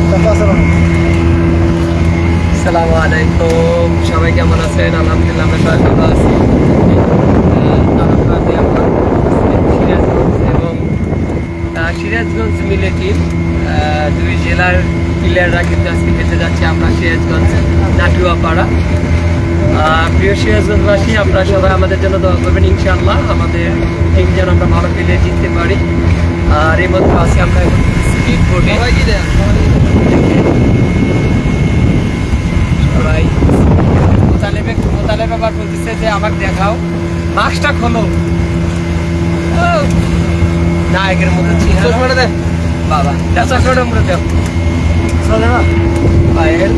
আসসালামু আলাইকুম, সবাই কেমন আছেন? আলহামদুলিল্লাহ আমরা সবাই ভালো আছি। সিরাজগঞ্জ এবং সিরাজগঞ্জ মিলে টিম, দুই জেলার প্লেয়াররা কিন্তু আজকে খেলতে যাচ্ছি আমরা সিরাজগঞ্জ নাটুয়াপাড়া। প্রিয় সিরাজগঞ্জবাসী, আমরা সবাই আমাদের জন্য দোয়া করবেন ইনশাআল্লাহ, আমাদের টিম যেন আমরা ভালো খেলে জিততে পারি। আর এই মধ্যে আছি আমরা এখন স্পিড বোটে, সবাই মোতালেব আবার বলতেছে যে আমাকে দেখাও, মাস্কটা খোলো। নায়কের মতো বাবা চশমাটা মনে দেও পায়েল।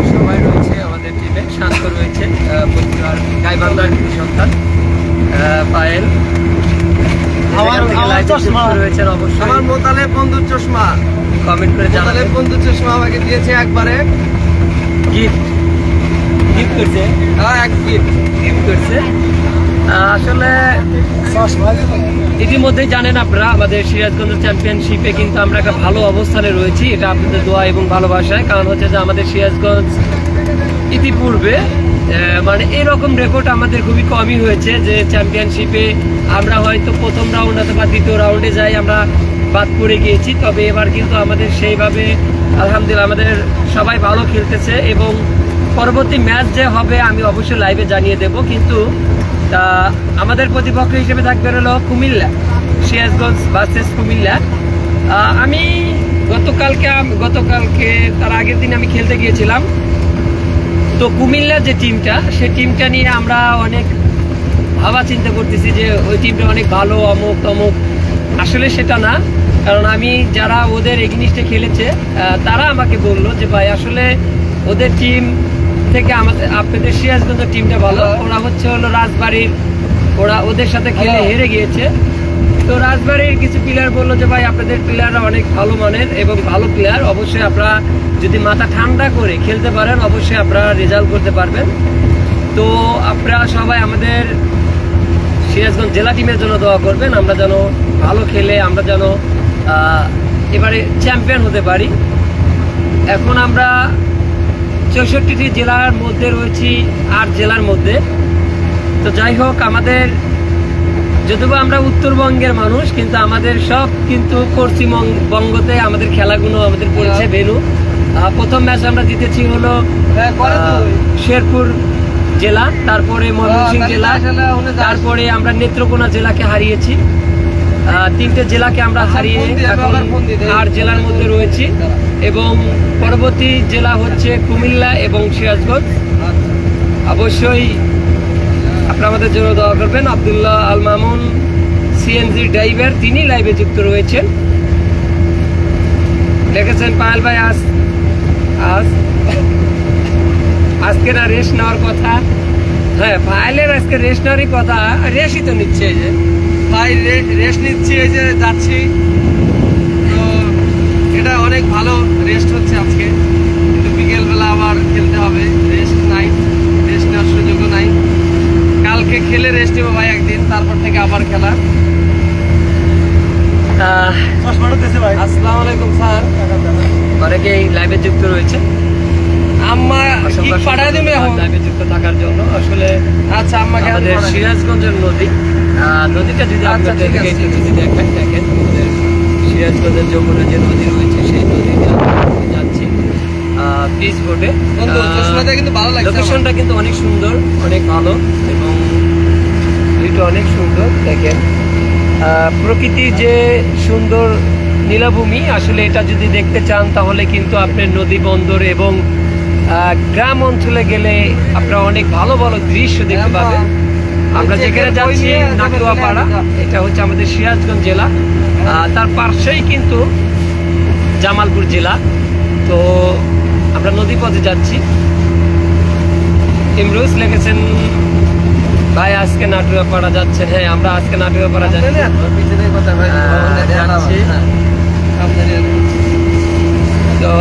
সবাই রয়েছে আমাদের টিমে, শান্ত রয়েছে গাইবান্ধার সন্তান পায়েল রয়েছেন। অবশ্যই আমার মোতালেব বন্ধুর চশমা কমেন্ট করে জানালেন। বন্ধুর চশমা আমাকে দিয়েছে একবারে গিফট করছে, এক গিফট করছে। আসলে ইতিমধ্যেই জানেন আপনারা, আমাদের সিরাজগঞ্জ চ্যাম্পিয়নশিপে কিন্তু আমরা একটা ভালো অবস্থানে রয়েছি, এটা আপনাদের দোয়া এবং ভালোবাসায়। কারণ হচ্ছে যে আমাদের সিরাজগঞ্জ ইতিপূর্বে মানে এরকম রেকর্ড আমাদের খুবই কমই হয়েছে যে চ্যাম্পিয়নশিপে আমরা হয়তো প্রথম রাউন্ড অথবা দ্বিতীয় রাউন্ডে যাই আমরা বাদ পড়ে গিয়েছি। তবে এবার কিন্তু আমাদের সেইভাবে আলহামদুলিল্লাহ আমাদের সবাই ভালো খেলতেছে এবং পরবর্তী ম্যাচ যে হবে আমি অবশ্যই লাইভে জানিয়ে দেব। কিন্তু আমাদের প্রতিপক্ষ হিসেবে থাকবে হলো কুমিল্লা, সিরাজগঞ্জ ভার্সেস কুমিল্লা। আমি গতকালকে তার আগের দিন আমি খেলতে গিয়েছিলাম, তো কুমিল্লার যে টিমটা, সেই টিমটা নিয়ে আমরা অনেক ভাবা চিন্তা করতেছি যে ওই টিমটা অনেক ভালো, অমুক তমুক। আসলে সেটা না, কারণ আমি যারা ওদের এগেইনস্টে খেলেছে তারা আমাকে বললো যে ভাই আসলে ওদের টিম থেকে আপনাদের সিরাজগঞ্জের টিমটা ভালো। ওরা হলো রাজবাড়ির, ওদের সাথে খেলে হেরে গিয়েছে। তো রাজবাড়ির কিছু প্লেয়ার বললো যে ভাই আপনাদের প্লেয়াররা অনেক ভালো মানের এবং ভালো প্লেয়ার, অবশ্যই আপনারা যদি মাথা ঠান্ডা করে খেলতে পারেন অবশ্যই আপনারা রেজাল্ট করতে পারবেন। তো আপনারা সবাই আমাদের সিরাজগঞ্জ জেলা টিমের জন্য দোয়া করবেন, আমরা যেন ভালো খেলে আমরা যেন এবারে চ্যাম্পিয়ন হতে পারি। এখন আমরা 64টি জেলার মধ্যে রয়েছি 8 জেলার মধ্যে। তো যাই হোক, আমাদের যদিও আমরা উত্তরবঙ্গের মানুষ, কিন্তু আমাদের সব কিন্তু পশ্চিমবঙ্গতে আমাদের খেলাগুলো আমাদের পড়েছে ভেনু। প্রথম ম্যাচ আমরা জিতেছি হলো শেরপুর জেলা, তারপরে ময়মনসিংহ জেলা, তারপরে আমরা নেত্রকোনা জেলাকে হারিয়েছি। 3টে জেলাকে আমরা হারিয়ে এখন 8 জেলার মধ্যে রয়েছি এবং পরবর্তী জেলা হচ্ছে কুমিল্লা এবং সিরাজগঞ্জ। অবশ্যই আপনারা আমাদের জন্য দোয়া করবেন। আব্দুল্লাহ আল মামুন সিএনজি ড্রাইভার, তিনি লাইভে যুক্ত রয়েছেন। দেখেছেন পায়েল ভাই আজকে না রেস্ট নেওয়ার কথা। হ্যাঁ, পায়েলের আজকে রেস্ট নেওয়ারই কথা, রেস্টই তো নিচ্ছে। এই যে ভাই রেস্ট নিচ্ছি, এই যে যাচ্ছি, তো এটা অনেক ভালো রেস্ট হচ্ছে আজকে। কিন্তু বিকেলবেলা আবার খেলতে হবে, রেস্ট নাই, রেস্ট নেওয়ার সুযোগও নাই। কালকে খেলে রেস্ট নেবো ভাই একদিন, তারপর থেকে আবার খেলা। আসসালামু আলাইকুম স্যার, অনেকেই লাইভে যুক্ত রয়েছে। আম্মা কি পাঠায় দেবে এখন লাইভে যুক্ত থাকার জন্য। আসলে আচ্ছা, আম্মাকে আমাদের সিরাজগঞ্জের নদীটা যদি আপনাদের যদি দেখেন আমাদের সিরাজগঞ্জের যমুনা যে নদী রয়েছে সেই নদীতে যাচ্ছি পিচ বোটে। কিন্তু ভালো লাগছে, লোকেশনটা কিন্তু অনেক সুন্দর, অনেক ভালো এবং ভিউটা অনেক সুন্দর। দেখেন প্রকৃতির যে সুন্দর নীলাভূমি, আসলে এটা যদি দেখতে চান তাহলে কিন্তু আপনার নদী বন্দর এবং গ্রাম অঞ্চলে গেলে আপনারা অনেক ভালো ভালো দৃশ্য দেখতে পাবেন। আমরা যেখানে যাচ্ছি নাটুয়াপাড়া, এটা হচ্ছে আমাদের সিরাজগঞ্জ জেলা, তার পাশেই কিন্তু জামালপুর জেলা। তো আমরা নদী পথে যাচ্ছি। ইমরুজ লিখেছেন ভাই আজকে নাটুয়াপাড়া যাচ্ছেন। হ্যাঁ, আমরা আজকে নাটুয়াপাড়া যাচ্ছি। তো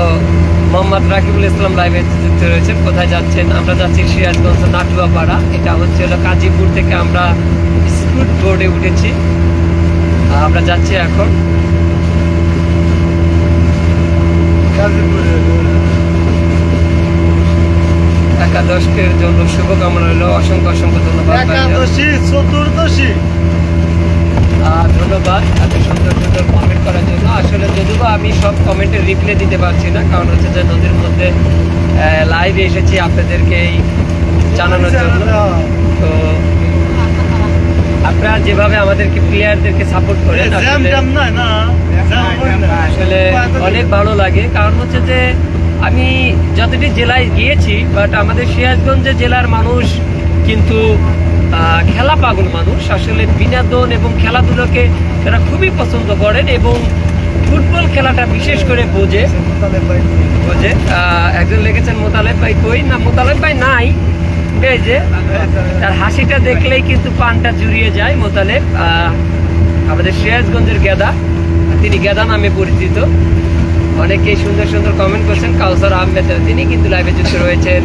মোহাম্মদ রাকিবুল ইসলাম লাইভে যুক্ত রয়েছেন। কোথায় যাচ্ছেন? আমরা যাচ্ছি সিরাজগঞ্জ নাটুয়াপাড়া। এটা হচ্ছে হলো কাজীপুর থেকে আমরা স্পিড বোর্ডে উঠেছি, আমরা যাচ্ছি এখন। একাদশের জন্য শুভকামনা রইল। অসংখ্য অসংখ্য ধন্যবাদ ভাইজান। একাদশী চতুর্দশী ধন্যবাদ এত সুন্দর সুন্দর কমেন্ট করার জন্য। আসলে যদিও আমি সব কমেন্টের রিপ্লাই দিতে পারছি না, কারণ হচ্ছে যে নদীর মধ্যে লাইভে এসেছি আপনাদেরকে জানানোর জন্য। তো আপনারা যেভাবে আমাদেরকে প্লেয়ারদেরকে সাপোর্ট করেন আসলে অনেক ভালো লাগে। কারণ হচ্ছে যে আমি যতটি জেলায় গিয়েছি, বাট আমাদের সিরাজগঞ্জ জেলার মানুষ কিন্তু খেলা পাগল মানুষ। আসলে বিনোদন এবং খেলাধুলোকে তারা খুবই পছন্দ করেন এবং ফুটবল খেলাটা বিশেষ করে বোঝে। একজন লিখেছেন মোতালেব ভাই কই, না মোতালেব ভাই নাই, এই যে তার হাসিটা দেখলেই কিন্তু পানটা জুড়িয়ে যায়। মোতালেব আমাদের সিরাজগঞ্জের গেদা, তিনি গেদা নামে পরিচিত। অনেকেই সুন্দর সুন্দর কমেন্ট করছেন। কাউসার আহমেদ তিনি কিন্তু লাইভে যুক্ত রয়েছেন।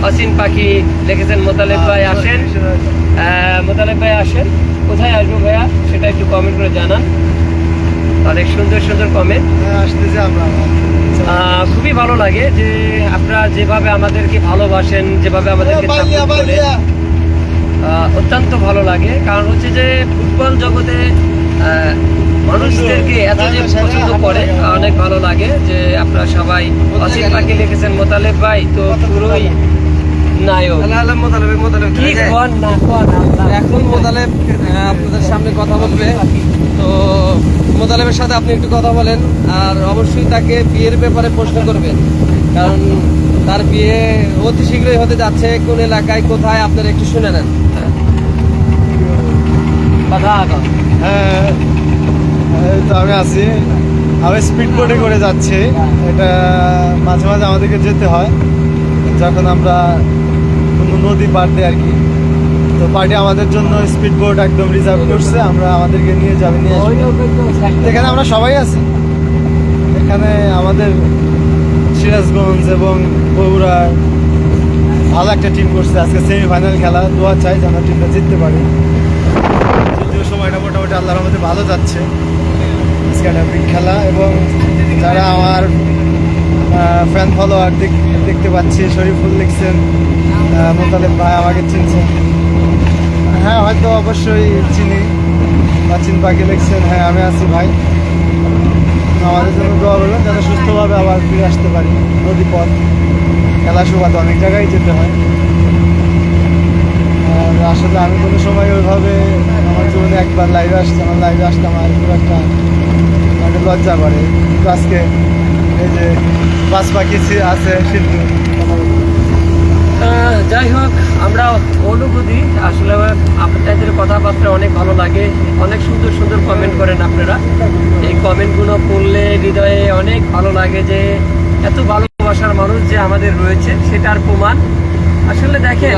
অসিন পাখি লিখেছেন মোতালেব ভাই আসেন, মোতালেব ভাই আসেন। কোথায় আসবো ভাইয়া সেটা একটু কমেন্ট করে জানান। অনেক সুন্দর সুন্দর কমেন্ট আসতেছে। আমরা খুবই ভালো লাগে যে আপনারা যেভাবে আমাদেরকে ভালোবাসেন, যেভাবে আমাদেরকে সাপোর্ট করেন, অত্যন্ত ভালো লাগে। কারণ হচ্ছে যে ফুটবল জগতে মানুষদেরকে এত যে পছন্দ করে অনেক ভালো লাগে যে আপনারা সবাই। অসিন পাখি লিখেছেন মোতালেব ভাই তো পুরোই নায়ক। কি কোন না কোন এখন মোতালেব আপনাদের সামনে কথা বলবে, তো মোতালেবের সাথে আপনি একটু কথা বলেন। আর অবশ্যই তাকে বিয়ের ব্যাপারে প্রশ্ন করবেন, কারণ তার বিয়ে অতি শীঘ্রই হতে যাচ্ছে। কোন এলাকায় কোথায় আপনারা একটু শুনে নেন। কথা আগা। হ্যাঁ, এই তো আমি আছি। আমি স্পিড বোটে করে যাচ্ছি। এটা মাঝে মাঝে আমাদেরকে যেতে হয় যখন আমরা কোনো নদী পার দিই আর কি। তো পার্টি আমাদের জন্য স্পিড বোট একদম রিজার্ভ করছে, আমরা আমাদেরকে নিয়ে যাবে, নিয়ে আসবে। এখানে আমরা সবাই আছি। এখানে আমাদের সিরাজগঞ্জ এবং বগুড়ার ভালো একটা টিম করছে। আজকে সেমিফাইনাল খেলা, দোয়া চাই যেন টিমটা জিততে পারে। যদিও সময়টা মোটামুটি আল্লাহর মধ্যে ভালো যাচ্ছে। আজকে একটা বিগ খেলা এবং যারা আমার ফ্যান ফলোয়ার দেখতে পাচ্ছি, শরীফুল লিখছেন, মোতালেব ভাই আমাকে চিনছেন। হ্যাঁ, হয়তো অবশ্যই চিনি। অচিন পাখি লিখছেন, হ্যাঁ আমি আছি ভাই, আমাদের জন্য দোয়া করবেন যেন সুস্থভাবে আবার ফিরে আসতে পারি। নদী পথ খেলা সুবাদে অনেক জায়গায় যেতে হয়। আর আসলে আমি কোনো সময় ওইভাবে আমার জীবনে একবার লাইভে আসছি। আমার লাইভে আসতে আমার খুব একটা মানে লজ্জা করে। কিন্তু আজকে এই যে বাস পাখি আছে সিদ্ধু, যাই হোক, আমরা অনুভূতি আসলে আপনাদের কথাবার্তা অনেক ভালো লাগে। অনেক সুন্দর সুন্দর কমেন্ট করেন আপনারা। এই কমেন্টগুলো পড়লে হৃদয়ে অনেক ভালো লাগে যে এত ভালোবাসার মানুষ যে আমাদের রয়েছে, সেটার প্রমাণ। আসলে দেখেন